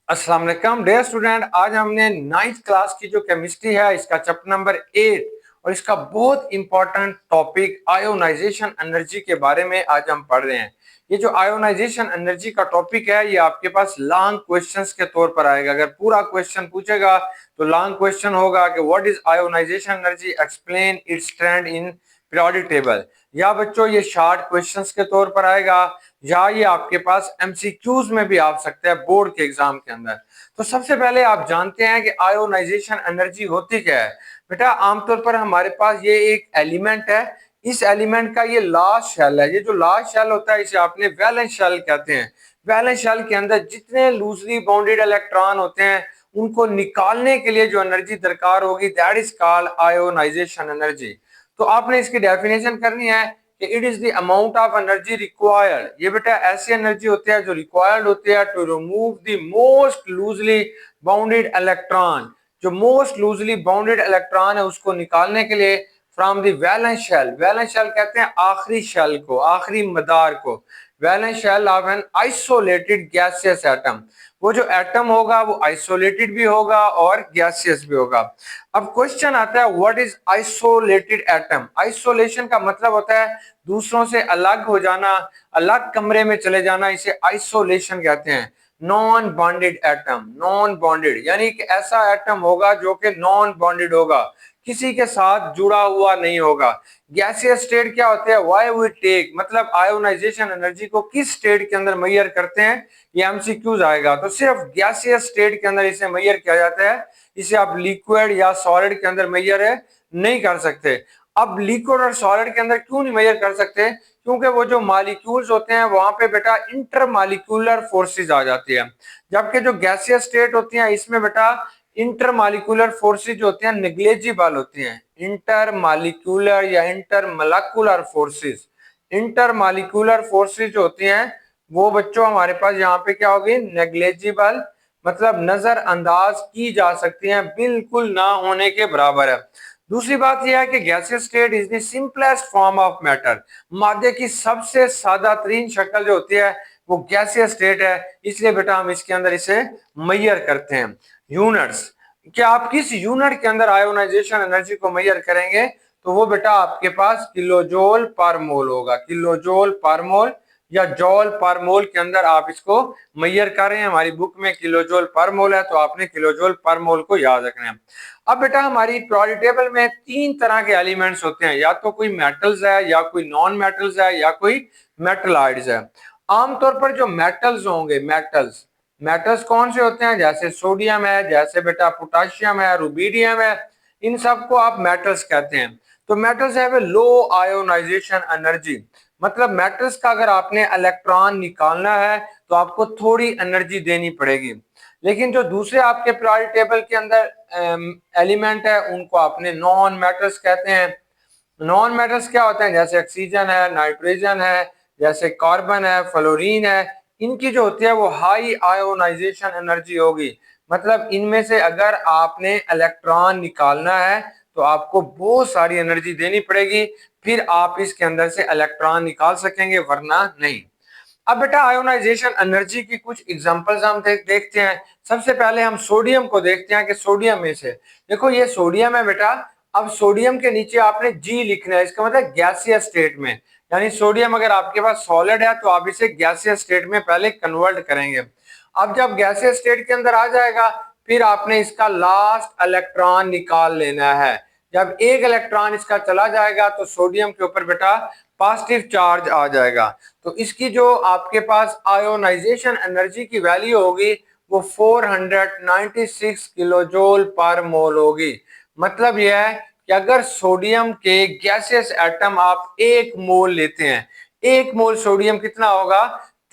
अस्सलाम वालेकुम dear student. आज हमने नाइन्थ क्लास की जो केमिस्ट्री है इसका चैप्टर नंबर 8 और इसका बहुत इंपॉर्टेंट टॉपिक आयोनाइजेशन एनर्जी के बारे में आज हम पढ़ रहे हैं। ये जो आयोनाइजेशन एनर्जी का टॉपिक है ये आपके पास लॉन्ग क्वेश्चंस के तौर पर आएगा। अगर पूरा क्वेश्चन पूछेगा तो लॉन्ग क्वेश्चन होगा कि what is ionization energy, explain its trend in periodic table. या बच्चों ये शॉर्ट क्वेश्चंस के तौर पर आएगा या ये आपके पास एमसीक्यूज में भी आ सकता है बोर्ड के एग्जाम के अंदर। तो सबसे पहले आप जानते हैं कि आयोनाइजेशन एनर्जी होती क्या है। बेटा आमतौर पर हमारे पास ये एक एलिमेंट है, इस एलिमेंट का ये लास्ट शेल है। ये जो लास्ट शेल होता है इसे आपने वैलेंस शेल कहते हैं। वैलेंस शेल के अंदर जितने लूजली बाउंडेड इलेक्ट्रॉन होते हैं उनको निकालने के लिए जो एनर्जी दरकार होगी that is called ionisation energy. तो आपने इसकी डेफिनेशन करनी है कि it is the amount of energy required. ये बेटा ऐसी एनर्जी होती है जो रिक्वायर्ड होती है to remove the most loosely bounded electron. जो मोस्ट लूजली बाउंडेड इलेक्ट्रॉन है उसको निकालने के लिए from the valence shell. Valence shell कहते हैं आखिरी शेल को, आखिरी मदार को। Valence shell of an isolated gaseous atom. वो जो एटम होगा वो आइसोलेटेड भी होगा और गैसियस भी होगा। अब क्वेश्चन आता है what is isolated atom. Isolation का मतलब होता है दूसरों से अलग हो जाना, अलग कमरे में चले जाना, इसे आइसोलेशन कहते हैं। Non bonded atom, non bonded यानी कि ऐसा एटम होगा जो कि नॉन बॉन्डेड होगा, किसी के साथ जुड़ा हुआ नहीं होगा। गैसियस स्टेट क्या होते हैं, व्हाई वी टेक, मतलब आयोनाइजेशन एनर्जी को किस स्टेट के अंदर मेजर करते हैं, ये एमसीक्यूज आएगा। तो सिर्फ गैसियस स्टेट के अंदर इसे मेजर किया जाता है, इसे आप लिक्विड या सॉलिड के अंदर मेजर नहीं कर सकते। अब लिक्विड और सॉलिड के अंदर क्यों नहीं मेजर कर सकते, क्योंकि वो जो मॉलिक्यूल्स होते हैं वहां पे बेटा इंटर मॉलिक्यूलर फोर्सेस आ जाती है। जबकि जो गैसियस स्टेट होती है इसमें बेटा इंटर मॉलिक्यूलर फोर्सेस जो होती हैं नेग्लेजिबल होती हैं। इंटर मॉलिक्यूलर या inter molecular forces, inter molecular forces जो होती हैं वो बच्चों हमारे पास यहाँ पे क्या होगी, नेग्लेजिबल, मतलब नजरअंदाज की जा सकती हैं, बिल्कुल ना होने के बराबर है। दूसरी बात यह है कि gaseous state is the simplest form of matter. मादे की सबसे सादा तरीन शक्ल जो होती है वो गैसियस स्टेट है, इसलिए बेटा हम इसके अंदर इसे मेजर करते हैं। यूनिट्स, क्या आप किस यूनिट के अंदर आयोनाइजेशन एनर्जी को मेजर करेंगे तो वो बेटा आपके पास किलोजोल पर मोल होगा। किलोजोल पर मोल या जॉल पर मोल के अंदर आप इसको मेजर कर रहे हैं। हमारी बुक में किलोजोल पर मोल है तो आपने किलोजोल पर मोल को याद रखना है। अब बेटा हमारी पीरियोडिक टेबल में तीन तरह के एलिमेंट्स होते हैं, या तो कोई मेटल्स है या कोई नॉन मेटल्स है या कोई मेटलाइड्स है। आमतौर पर जो मेटल्स होंगे, मेटल्स, मेटल्स कौन से होते हैं, जैसे सोडियम है, जैसे बेटा पोटाशियम है, रुबीडियम है, इन सबको आप मेटल्स कहते हैं। तो metals have a low ionization energy, मतलब मेटल्स का अगर आपने इलेक्ट्रॉन निकालना है तो आपको थोड़ी एनर्जी देनी पड़ेगी। लेकिन जो दूसरे आपके पीरियोडिक टेबल के अंदर एलिमेंट है उनको आपने नॉन मेटल्स कहते हैं। नॉन मेटल्स क्या होते हैं, जैसे ऑक्सीजन है, नाइट्रोजन है, जैसे कार्बन है, फ्लोरीन है, इनकी जो होती है वो हाई आयोनाइजेशन एनर्जी होगी। मतलब इनमें से अगर आपने इलेक्ट्रॉन निकालना है तो आपको बहुत सारी एनर्जी देनी पड़ेगी, फिर आप इसके अंदर से इलेक्ट्रॉन निकाल सकेंगे, वरना नहीं। अब बेटा आयोनाइजेशन एनर्जी की कुछ एग्जांपल्स हम देखते हैं। सबसे पहले हम सोडियम को देखते हैं कि सोडियम में से, देखो ये सोडियम है बेटा। अब सोडियम के नीचे आपने जी लिखना है, इसका मतलब गैसियस स्टेट में, यानी सोडियम अगर आपके पास सॉलिड है तो आप इसे गैसियस स्टेट में पहले कन्वर्ट करेंगे। अब जब गैसियस स्टेट के अंदर आ जाएगा फिर आपने इसका लास्ट इलेक्ट्रॉन निकाल लेना है। जब एक इलेक्ट्रॉन इसका चला जाएगा तो सोडियम के ऊपर बेटा पॉजिटिव चार्ज आ जाएगा। तो इसकी जो आपके पास आयोनाइजेशन एनर्जी की वैल्यू होगी वो 496 किलोजोल पर मोल होगी। मतलब यह है कि अगर सोडियम के गैसियस एटम आप एक मोल लेते हैं, एक मोल सोडियम कितना होगा,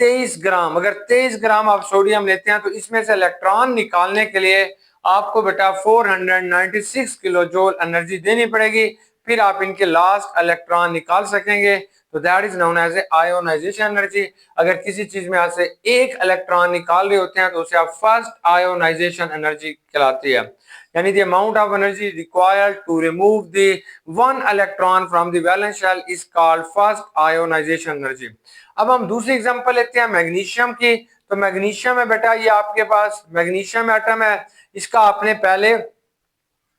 23 ग्राम। अगर 23 ग्राम आप सोडियम लेते हैं तो इसमें से इलेक्ट्रॉन निकालने के लिए आपको बेटा 496 किलो जूल एनर्जी देनी पड़ेगी, फिर आप इनके लास्ट इलेक्ट्रॉन निकाल सकेंगे। तो that is known as ionization energy. अगर किसी चीज में से एक इलेक्ट्रॉन निकाल रहे होते हैं तो उसे आप फर्स्ट आयोनाइजेशन एनर्जी कहलाती है, यानी the amount of energy required to remove the one electron from the valence shell is called first ionization energy. अब हम दूसरी एग्जांपल लेते हैं मैग्नीशियम की। तो मैग्नीशियम है बेटा, ये आपके पास मैग्नीशियम एटम है। इसका आपने पहले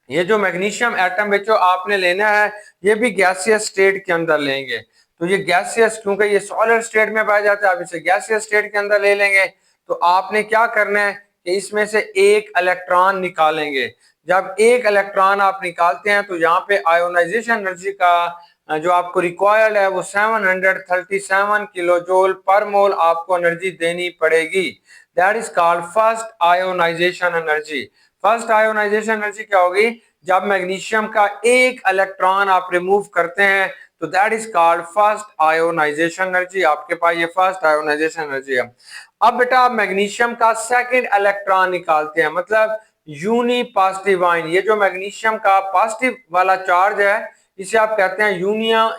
ये जो मैग्नीशियम एटम बच्चों आपने लेना है, ये भी गैसियस स्टेट के अंदर लेंगे। तो ये गैसियस, क्योंकि ये सॉलिड स्टेट में पाया जाता है, आप इसे गैसियस स्टेट के अंदर ले लेंगे। तो आपने क्या करना है कि इसमें से एक इलेक्ट्रॉन निकालेंगे। जब एक इलेक्ट्रॉन आप निकालते हैं तो यहाँ पे आयोनाइजेशन एनर्जी का जो आपको रिक्वायर्ड है वो 737 किलो जूल पर मोल आपको एनर्जी देनी पड़ेगी। That is called first ionization energy. First ionization energy क्या होगी? जब मैग्नीशियम का एक इलेक्ट्रॉन आप रिमूव करते हैं तो that is called first ionization energy. आपके पास ये फर्स्ट आयोनाइजेशन एनर्जी है। अब बेटा आप मैग्नीशियम का सेकंड इलेक्ट्रॉन निकालते हैं, मतलब यूनी पॉजिटिव आयन। ये जो मैग्नीशियम का पॉजिटिव वाला चार्ज है इसे आप कहते हैं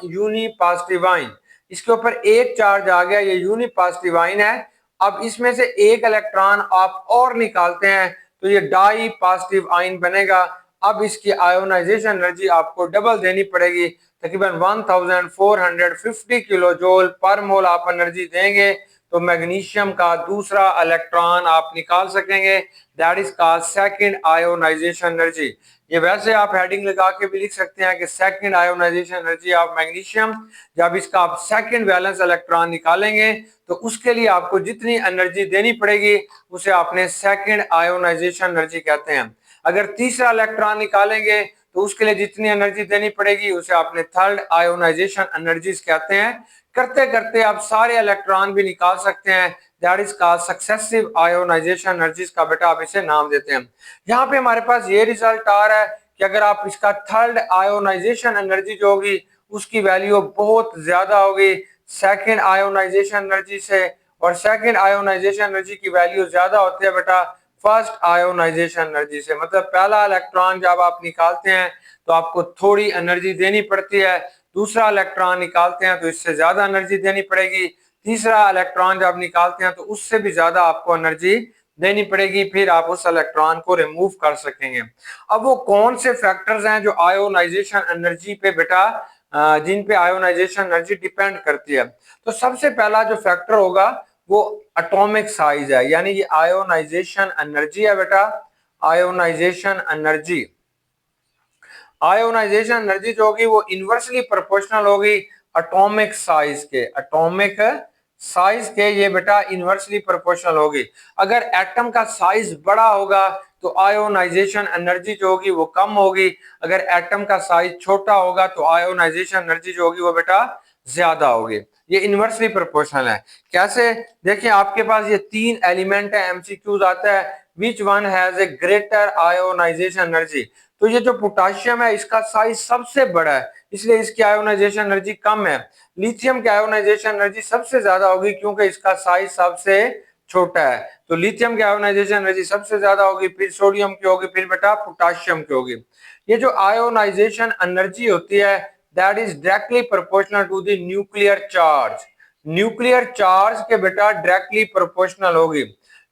यूनी पॉजिटिव आयन। इसके ऊपर एक चार्ज आ गया, ये यूनी पॉजिटिव आयन है। अब इसमें से एक इलेक्ट्रॉन आप और निकालते हैं तो ये डाई पॉजिटिव आयन बनेगा। अब इसकी आयोनाइजेशन एनर्जी आपको डबल देनी पड़ेगी, तकरीबन 1450 किलो जूल पर मोल आप एनर्जी देंगे तो मैग्नीशियम का दूसरा इलेक्ट्रॉन आप निकाल सकेंगे। That is called second ionisation energy. ये वैसे आप हेडिंग लगा के भी लिख सकते हैं कि second ionisation energy of magnesium. जब इसका आप सेकंड वैलेंस इलेक्ट्रॉन निकालेंगे तो उसके लिए आपको जितनी एनर्जी देनी पड़ेगी उसे आपने सेकंड आयोनाइजेशन एनर्जी कहते हैं। अगर तीसरा इलेक्ट्रॉन निकालेंगे तो उसके लिए जितनी एनर्जी देनी पड़ेगी उसे आपने थर्ड आयोनाइजेशन एनर्जीज कहते हैं। करते करते आप सारे इलेक्ट्रॉन भी निकाल सकते हैं। That is called successive ionization energies का बेटा आप इसे नाम देते हैं। यहाँ पे हमारे पास ये रिजल्ट आ रहा है कि अगर आप इसका थर्ड आयोनाइजेशन एनर्जी जो होगी उसकी वैल्यू बहुत ज्यादा होगी सेकेंड आयोनाइजेशन एनर्जी से, और सेकेंड आयोनाइजेशन एनर्जी की वैल्यू ज्यादा होती है बेटा फर्स्ट आयोनाइजेशन एनर्जी से। मतलब पहला इलेक्ट्रॉन जब आप निकालते हैं तो आपको थोड़ी एनर्जी देनी पड़ती है, दूसरा इलेक्ट्रॉन निकालते हैं तो इससे ज्यादा एनर्जी देनी पड़ेगी, तीसरा इलेक्ट्रॉन जब निकालते हैं तो उससे भी ज्यादा आपको एनर्जी देनी पड़ेगी, फिर आप उस इलेक्ट्रॉन को रिमूव कर सकेंगे। अब वो कौन से फैक्टर्स हैं जो आयोनाइजेशन एनर्जी पे बेटा जिन पे आयोनाइजेशन एनर्जी डिपेंड करती है? तो सबसे पहला जो फैक्टर होगा वो एटॉमिक साइज है, यानी ये आयोनाइजेशन एनर्जी है बेटा। आयोनाइजेशन एनर्जी आयोनाइजेशन एनर्जी जो होगी वो इनवर्सली प्रोपोर्शनल होगी एटॉमिक साइज के। एटॉमिक साइज के ये बेटा इनवर्सली प्रोपोर्शनल होगी। अगर एटम का साइज बड़ा होगा तो आयोनाइजेशन एनर्जी जो होगी वो कम होगी, अगर एटम का साइज छोटा होगा तो आयोनाइजेशन एनर्जी जो होगी वो बेटा ज्यादा होगी। ये इनवर्सली प्रोपोर्शनल है। कैसे? देखिए आपके पास ये तीन एलिमेंट है, एमसीक्यूज आता है which one has a greater ionization energy. तो ये जो पोटाशियम है इसका साइज सबसे बड़ा है इसलिए इसकी आयोनाइजेशन एनर्जी कम है। लिथियम की आयोनाइजेशन एनर्जी सबसे ज्यादा होगी क्योंकि इसका साइज सबसे छोटा है, तो लिथियम की आयोनाइजेशन एनर्जी सबसे ज्यादा होगी, फिर सोडियम की होगी, फिर बेटा पोटाशियम की होगी। ये जो आयोनाइजेशन एनर्जी होती है that is directly proportional to the nuclear charge. Nuclear charge के बेटा डायरेक्टली प्रोपोर्शनल होगी।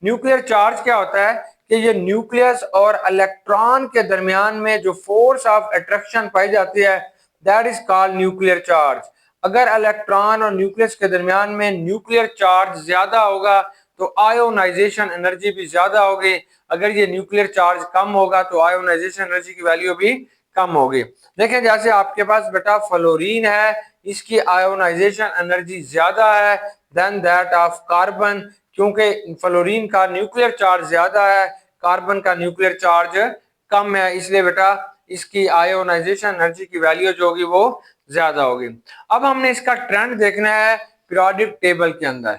न्यूक्लियर चार्ज क्या होता है कि ये न्यूक्लियस और इलेक्ट्रॉन के दरमियान में जो फोर्स ऑफ अट्रैक्शन पाई जाती है that is called nuclear charge. अगर इलेक्ट्रॉन और न्यूक्लियस के दरमियान में न्यूक्लियर चार्ज ज्यादा होगा तो आयोनाइजेशन एनर्जी भी ज्यादा होगी, अगर ये न्यूक्लियर चार्ज कम होगा तो आयोनाइजेशन एनर्जी की वैल्यू भी कम होगी। देखें जैसे आपके पास बेटा फ्लोरीन है, इसकी आयोनाइजेशन एनर्जी ज्यादा है देन दैट ऑफ कार्बन, क्योंकि फ्लोरीन का न्यूक्लियर चार्ज ज्यादा है, कार्बन का न्यूक्लियर चार्ज कम है, इसलिए बेटा इसकी आयोनाइजेशन एनर्जी की वैल्यू जो होगी वो ज्यादा होगी। अब हमने इसका ट्रेंड देखना है पीरियोडिक टेबल के अंदर।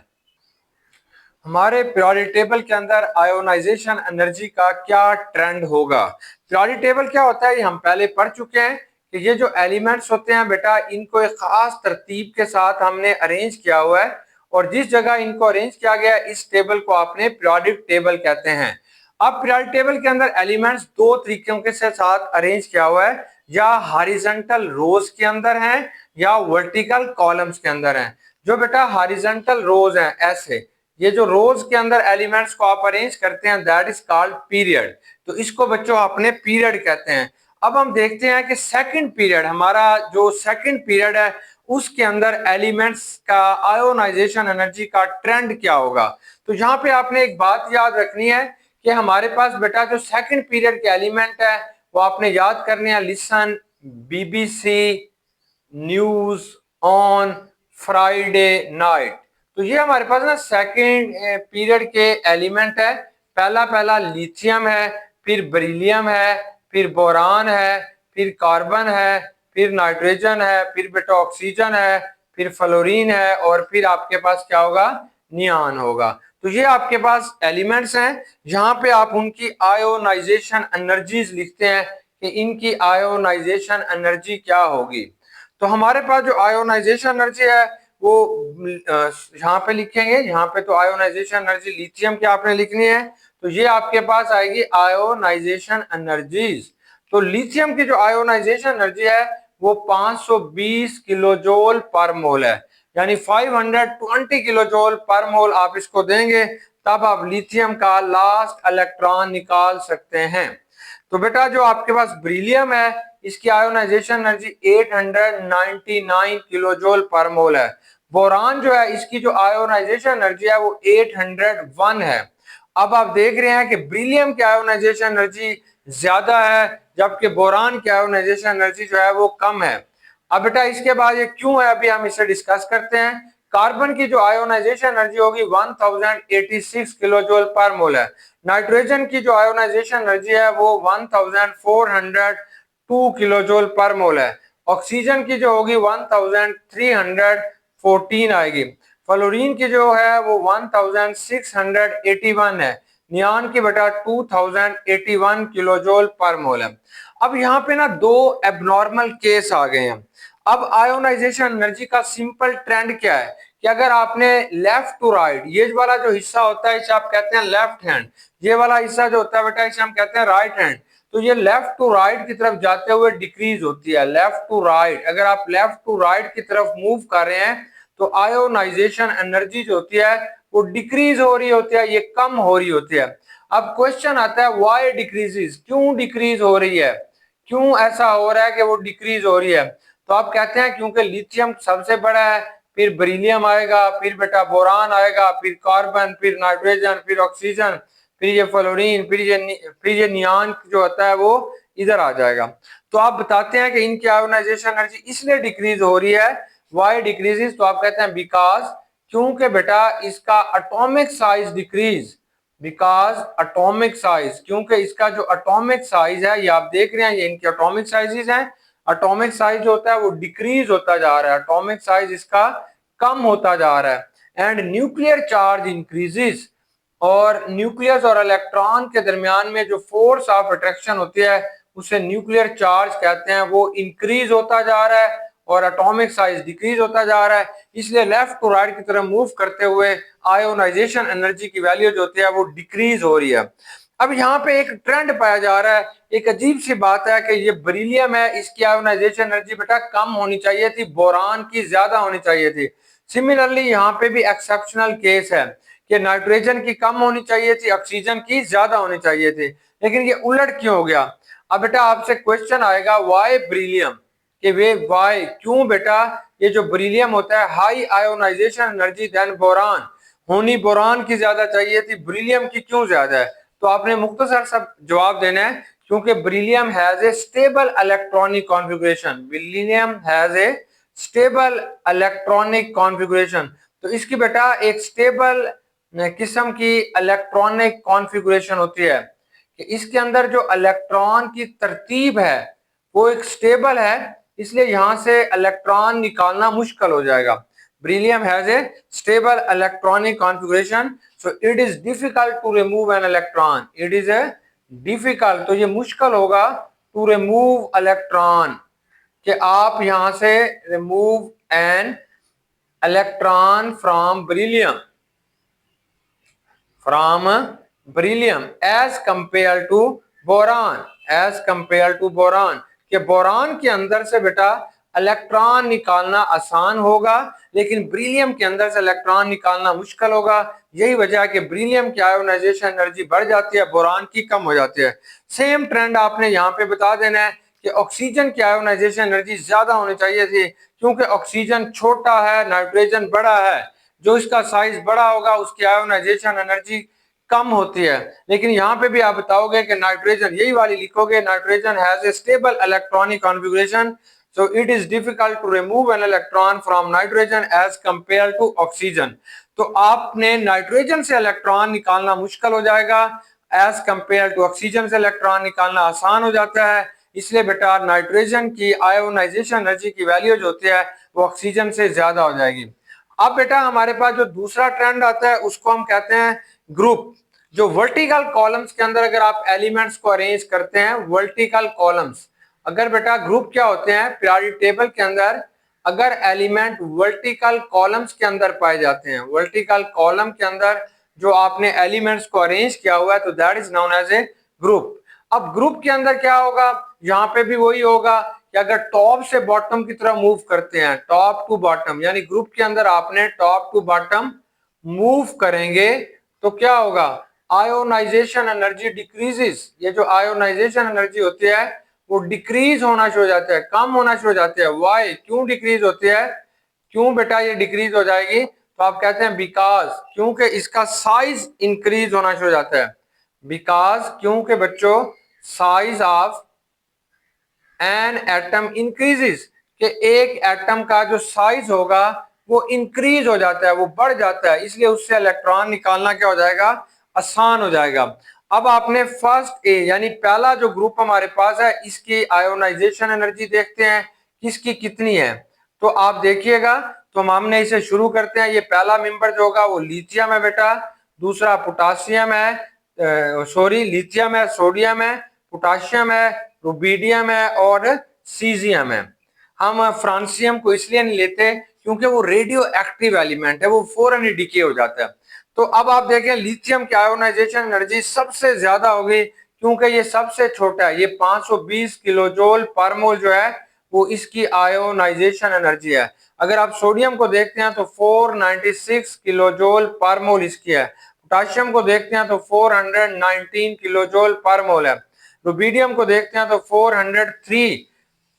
हमारे पीरियोडिक टेबल के अंदर आयोनाइजेशन एनर्जी का क्या ट्रेंड होगा? पीरियोडिक टेबल क्या होता है ये हम पहले पढ़ चुके हैं कि ये जो एलिमेंट्स होते हैं बेटा इनको एक खास तरतीब के साथ हमने अरेंज किया हुआ है, और जिस जगह इनको अरेंज किया गया इस टेबल को आपने पीरियोडिक टेबल कहते हैं। अब पीरियोडिक टेबल के अंदर एलिमेंट्स दो तरीकों के साथ अरेंज किया हुआ है, या हॉरिजॉन्टल रोज के अंदर हैं या वर्टिकल कॉलम्स के अंदर हैं। जो बेटा हॉरिजॉन्टल रोज हैं ऐसे, ये जो रोज के अंदर एलिमेंट्स को आप अरेंज करते हैं दैट इज कॉल्ड पीरियड, तो इसको बच्चों अपने पीरियड कहते हैं। अब हम देखते हैं कि सेकंड पीरियड, हमारा जो सेकंड पीरियड है उसके अंदर एलिमेंट्स का आयोनाइजेशन एनर्जी का ट्रेंड क्या होगा। तो यहाँ पे आपने एक बात याद रखनी है कि हमारे पास बेटा जो सेकंड पीरियड के एलिमेंट है वो आपने याद करने हैं। Listen, BBC news on Friday night. तो ये हमारे पास ना सेकंड पीरियड के एलिमेंट है। पहला लिथियम है, फिर बेरिलियम है, फिर बोरान है, फिर कार्बन है, फिर नाइट्रोजन है, फिर बेटा ऑक्सीजन है, फिर फ्लोरीन है और फिर आपके पास क्या होगा, नियॉन होगा। तो ये आपके पास एलिमेंट्स हैं। यहाँ पे आप उनकी आयोनाइजेशन एनर्जीज लिखते हैं कि इनकी आयोनाइजेशन एनर्जी क्या होगी। तो हमारे पास जो आयोनाइजेशन एनर्जी है वो यहाँ पे लिखेंगे। यहाँ पे तो आयोनाइजेशन एनर्जी लिथियम की आपने लिखनी है, तो ये आपके पास आएगी आयोनाइजेशन एनर्जीज। तो लिथियम की जो आयोनाइजेशन एनर्जी है वो 520 किलोजोल पर मोल है, यानी 520 किलोजोल पर मोल आप इसको देंगे तब आप लिथियम का लास्ट इलेक्ट्रॉन निकाल सकते हैं। तो बेटा जो आपके पास बेरिलियम है इसकी आयोनाइजेशन एनर्जी 899 किलोजोल पर मोल है। बोरान जो है इसकी जो आयोनाइजेशन एनर्जी है वो 801 है। अब आप देख रहे हैं कि बेरिलियम की आयोनाइजेशन एनर्जी ज्यादा है जबकि बोरान की आयोनाइजेशन एनर्जी जो है वो कम है। अब बेटा इसके बाद ये क्यों है अभी हम इसे डिस्कस करते हैं। कार्बन की जो आयोनाइजेशन एनर्जी होगी 1086 किलोजोल पर मोल है। नाइट्रोजन की जो आयोनाइजेशन एनर्जी है वो 1402 किलोजोल पर मोल है। ऑक्सीजन की जो होगी 1314 आएगी। फ्लोरीन की जो है वो 1681 है। नियॉन की बेटा 2081 किलोजोल पर मोल है। अब यहाँ पे ना दो एबनॉर्मल केस आ गए हैं। अब आयोनाइजेशन एनर्जी का सिंपल ट्रेंड क्या है कि अगर आपने लेफ्ट टू राइट, ये वाला जो हिस्सा होता है इसे आप कहते हैं लेफ्ट हैंड, ये वाला हिस्सा जो होता है बेटा इसे हम कहते हैं राइट हैंड। तो ये लेफ्ट टू राइट की तरफ जाते हुए डिक्रीज होती है। लेफ्ट टू राइट, अगर आप लेफ्ट टू राइट की तरफ मूव कर रहे हैं तो आयोनाइजेशन एनर्जी जो होती है वो डिक्रीज हो रही होती है, ये कम हो रही होती है। अब क्वेश्चन आता है व्हाई डिक्रीजेस, क्यों डिक्रीज हो रही है, क्यों ऐसा हो रहा है कि वो डिक्रीज हो रही है। तो आप कहते हैं क्योंकि लिथियम सबसे बड़ा है, फिर बेरिलियम आएगा, फिर बेटा बोरान आएगा, फिर कार्बन, फिर नाइट्रोजन, फिर ऑक्सीजन, फिर ये फ्लोरीन, फिर ये नियॉन जो होता है वो इधर आ जाएगा। तो आप बताते हैं कि इनकी आयोनाइजेशन एनर्जी इसलिए डिक्रीज हो रही है। व्हाई डिक्रीजेस, तो आप कहते हैं बिकॉज, क्योंकि बेटा इसका atomic size decrease, because atomic size, क्योंकि इसका जो एटॉमिक साइज है ये आप देख रहे हैं ये इनके एटॉमिक साइजेस हैं। एटॉमिक साइज जो होता है वो डिक्रीज होता जा रहा है, एटॉमिक साइज इसका कम होता जा रहा है। एंड न्यूक्लियर चार्ज इंक्रीजेस, और न्यूक्लियस और इलेक्ट्रॉन के दरमियान में जो फोर्स ऑफ अट्रैक्शन होती है उसे न्यूक्लियर चार्ज कहते हैं, वो इंक्रीज होता जा रहा है और एटॉमिक साइज डिक्रीज होता जा रहा है। इसलिए लेफ्ट टू राइट की तरफ मूव करते हुए आयोनाइजेशन एनर्जी की वैल्यू जो होती है वो डिक्रीज हो रही है। अब यहाँ पे एक ट्रेंड पाया जा रहा है, एक अजीब सी बात है कि ये बेरिलियम है इसकी आयोनाइजेशन एनर्जी बेटा कम होनी चाहिए थी, बोरान की ज्यादा होनी चाहिए थी। सिमिलरली यहाँ पे भी एक्सेप्शनल केस है कि नाइट्रोजन की कम होनी चाहिए थी, ऑक्सीजन की ज्यादा होनी चाहिए थी, लेकिन ये उलट क्यों हो गया। अब बेटा आपसे क्वेश्चन आएगा व्हाई बेरिलियम, कि वे व्हाई क्यों बेटा ये जो बेरिलियम होता है high ionization energy then boron, होनी बोरान की ज्यादा चाहिए थी, बेरिलियम की क्यों ज्यादा है। तो आपने मुख्तसर सा जवाब देना है क्योंकि beryllium has a stable electronic configuration, beryllium has a stable electronic configuration. तो इसकी बेटा एक स्टेबल किस्म की इलेक्ट्रॉनिक कॉन्फ़िगरेशन होती है कि इसके अंदर जो इलेक्ट्रॉन की तरतीब है वो एक स्टेबल है, इसलिए यहां से इलेक्ट्रॉन निकालना मुश्किल हो जाएगा। Beryllium has a stable electronic configuration, so it is difficult to remove an electron. It is a difficult, तो ये मुश्किल होगा to remove electron, कि आप यहां से remove an electron from beryllium, as compared to boron, as compared to boron, कि boron के अंदर से बेटा इलेक्ट्रॉन निकालना आसान होगा लेकिन बेरिलियम के अंदर से इलेक्ट्रॉन निकालना मुश्किल होगा। यही वजह है कि बेरिलियम की आयोनाइजेशन एनर्जी बढ़ जाती है, बोरान की कम हो जाती है। सेम ट्रेंड आपने यहाँ पे बता देना है कि ऑक्सीजन की आयोनाइजेशन एनर्जी ज्यादा होनी चाहिए थी, क्योंकि ऑक्सीजन छोटा है, नाइट्रोजन बड़ा है। जो इसका साइज बड़ा होगा उसकी आयोनाइजेशन एनर्जी कम होती है। लेकिन यहाँ पे भी आप बताओगे कि नाइट्रोजन, यही वाली लिखोगे, nitrogen has a stable electronic configuration, so it is difficult to remove an electron from nitrogen as compared to oxygen। तो आपने नाइट्रोजन से इलेक्ट्रॉन निकालना मुश्किल हो जाएगा, एज कंपेयर टू ऑक्सीजन से इलेक्ट्रॉन निकालना आसान हो जाता है। इसलिए बेटा नाइट्रोजन की आयोनाइजेशन एनर्जी की वैल्यू जो होती है वो ऑक्सीजन से ज्यादा हो जाएगी। अब बेटा हमारे पास जो दूसरा ट्रेंड आता है उसको हम कहते हैं ग्रुप। जो वर्टिकल कॉलम्स के अंदर अगर आप एलिमेंट्स को अरेंज करते हैं, वर्टिकल कॉलम्स, अगर बेटा ग्रुप क्या होते हैं पीरियोडिक टेबल के अंदर, अगर एलिमेंट वर्टिकल कॉलम्स के अंदर पाए जाते हैं, वर्टिकल कॉलम के अंदर जो आपने एलिमेंट्स को अरेंज किया हुआ है, तो that is known as a group. अब ग्रुप के अंदर क्या होगा, यहाँ पे भी वही होगा कि अगर टॉप से बॉटम की तरफ मूव करते हैं, टॉप टू बॉटम, यानी ग्रुप के अंदर आपने टॉप टू बॉटम मूव करेंगे तो क्या होगा, आयोनाइजेशन एनर्जी डिक्रीजेस। ये जो आयोनाइजेशन एनर्जी होती है वो डिक्रीज होना शुरू हो जाता है, कम होना शुरू हो जाती है। वाई, क्यों डिक्रीज होती है, क्यों बेटा ये डिक्रीज हो जाएगी, तो आप कहते हैं बिकॉज, क्योंकि इसका साइज इंक्रीज होना शुरू हो जाता है। बिकॉज, क्योंकि बच्चों size of an atom increases, कि एक एटम का जो साइज होगा वो इंक्रीज हो जाता है, वो बढ़ जाता है, इसलिए उससे इलेक्ट्रॉन निकालना क्या हो जाएगा, आसान हो जाएगा। अब आपने फर्स्ट ए यानी पहला जो ग्रुप हमारे पास है इसकी आयोनाइजेशन एनर्जी देखते हैं किसकी कितनी है। तो आप देखिएगा, तो हमने इसे शुरू करते हैं। ये पहला मेंबर जो होगा वो लिथियम है बेटा, दूसरा पोटासियम है, सॉरी लिथियम है, सोडियम है, पोटाशियम है, रुबीडियम है और सीजियम है। हम फ्रांसियम को इसलिए नहीं लेते क्योंकि वो रेडियो एक्टिव एलिमेंट है, वो फौरन ही डिके हो जाता है। तो अब आप देखें लिथियम की आयोनाइजेशन एनर्जी सबसे ज्यादा होगी क्योंकि ये सबसे छोटा है, ये 520 किलो जूल पर मोल जो है वो इसकी आयोनाइजेशन एनर्जी है। अगर आप सोडियम को देखते हैं तो 496 किलो जूल पर मोल इसकी है। पोटाशियम को देखते हैं तो 419 किलो जूल पर मोल है। रुबीडियम को देखते हैं तो 403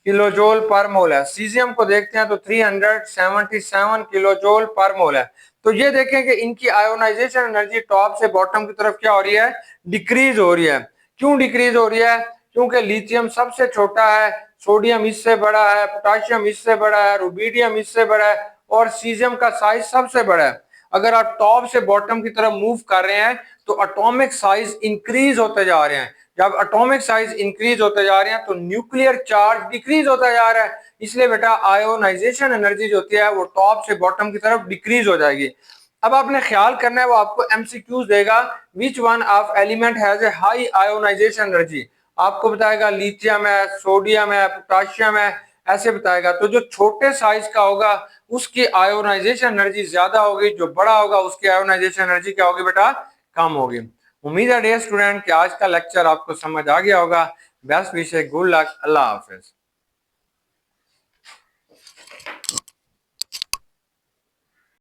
किलो जूल पर मोल है। सीजियम को देखते हैं तो 377 किलो जूल पर मोल है। तो ये देखें कि इनकी आयोनाइजेशन एनर्जी टॉप से बॉटम की तरफ क्या हो रही है, डिक्रीज हो रही है। क्यों डिक्रीज हो रही है, क्योंकि लिथियम सबसे छोटा है, सोडियम इससे बड़ा है, पोटाशियम इससे बड़ा है, रुबीडियम इससे बड़ा है और सीजियम का साइज सबसे बड़ा है। अगर आप टॉप से बॉटम की तरफ मूव कर रहे हैं तो एटॉमिक साइज इंक्रीज होते जा रहे हैं। जब एटॉमिक साइज इंक्रीज होते जा रहे हैं तो न्यूक्लियर चार्ज डिक्रीज होता जा रहा है, इसलिए बेटा आयोनाइजेशन एनर्जी जो होती है वो टॉप से बॉटम की तरफ डिक्रीज हो जाएगी। अब आपने ख्याल करना है, वो आपको एमसीक्यूज देगा, which one of element has a high ionization energy, आपको बताएगा लिथियम है, सोडियम है, पोटाशियम है, ऐसे बताएगा। तो जो छोटे साइज का होगा उसकी आयोनाइजेशन एनर्जी ज्यादा होगी, जो बड़ा होगा उसकी आयोनाइजेशन एनर्जी क्या होगी बेटा, कम होगी। उम्मीद है डियर स्टूडेंट कि आज का लेक्चर आपको समझ आ गया होगा। बेस्ट विशेष, गुड लक, अल्लाह हाफिज।